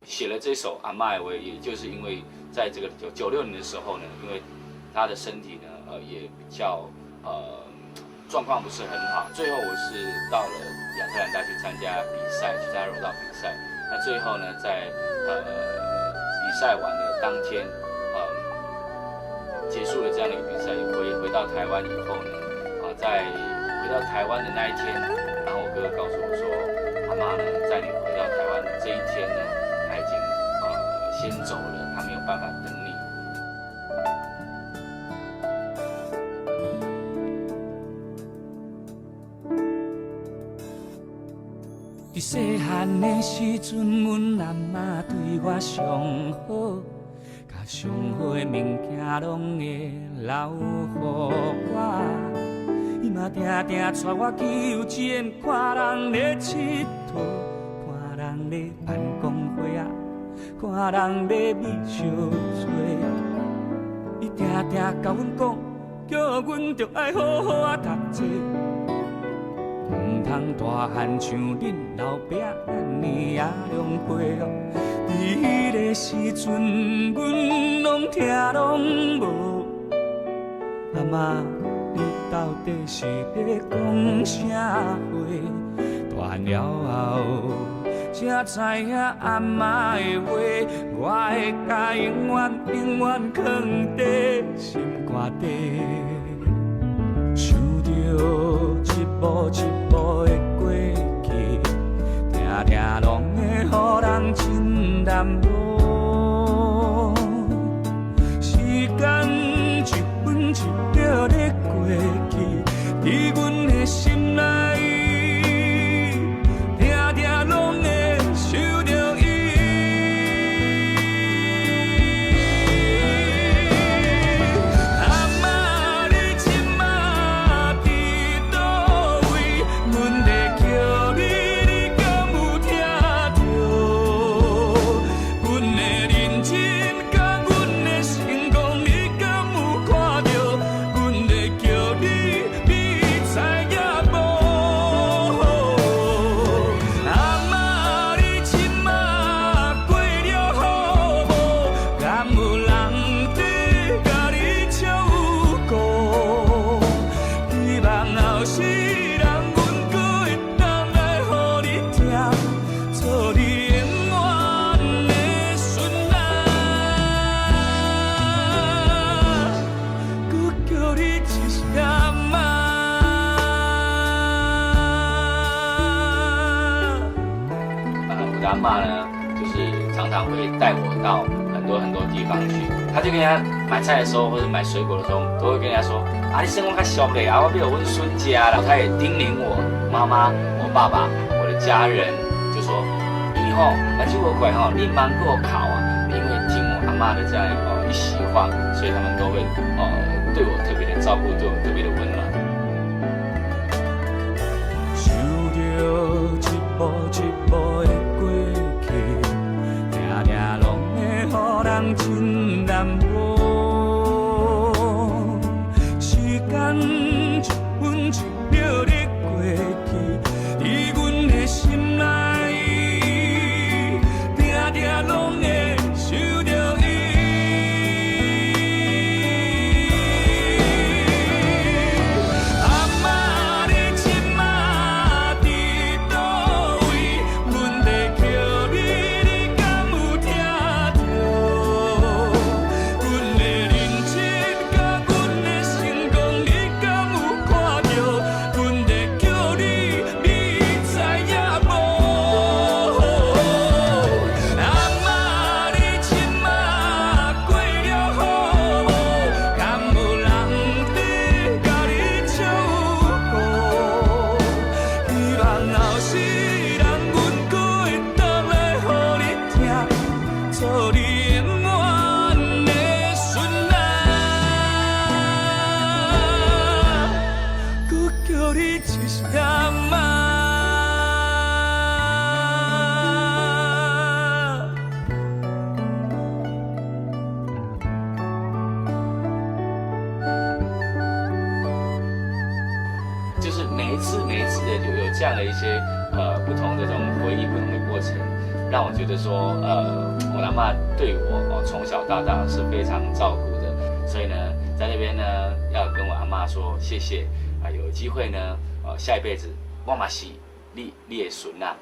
写了这首《阿嬷的话》，也就是因为在这个96年的时候呢，因为他的身体呢，也比较状况不是很好。最后我是到了亚特兰大去参加比赛，去参加柔道比赛。那最后呢，在比赛完的当天，结束了这样的一个比赛，回到台湾以后呢，在回到台湾的那一天，然后我哥哥告诉我说，阿嬷呢，在你回到台湾的这一天呢，她已经先走了，她没有办法等你。伫细汉的时阵，阮阿嬷对我上好，甲上好的物件拢会留予我。伊嘛定定带我去幼稚园看人咧佚佗，看人咧办公会啊，看人咧美小做。伊定定甲阮讲，叫阮着爱好好啊读册。唔通大汉像恁老爸安尼啊凉皮哦。伫迄个时阵，阮拢听拢无。阿嬷，你到底是咧讲啥话？大汉了后，才知影阿嬷的话，我会甲永远永远藏在心肝底。想着一步一步的过去，定定拢会予人真难忘。时间一分一秒的过去，伫阮的心内，定定拢会想着伊。阿嬷呢，就是常常会带我到很多地方去。他就跟人家买菜的时候，或者买水果的时候，都会跟人家说：“啊，你生活较俗嘞，啊，我要阮孙家啦。”他也叮咛我妈妈、我爸爸、我的家人，就说：“以后那就我乖哈，你忙过考啊。”因为听我阿嬷的这样一席话，所以他们都会对我特别的照顾，对我特别的温暖。想着一步一步的过去，定定拢会予人真难忘。时间一分一秒的过去，伫阮的心内，定定拢会想着伊。每一次的就有这样的一些不同的这种回忆，不同的过程，让我觉得说，我阿嬷对我从小到大是非常照顾的，所以呢，在那边呢要跟我阿嬷说谢谢啊，有机会呢，下一辈子我嘛是你的孙啊。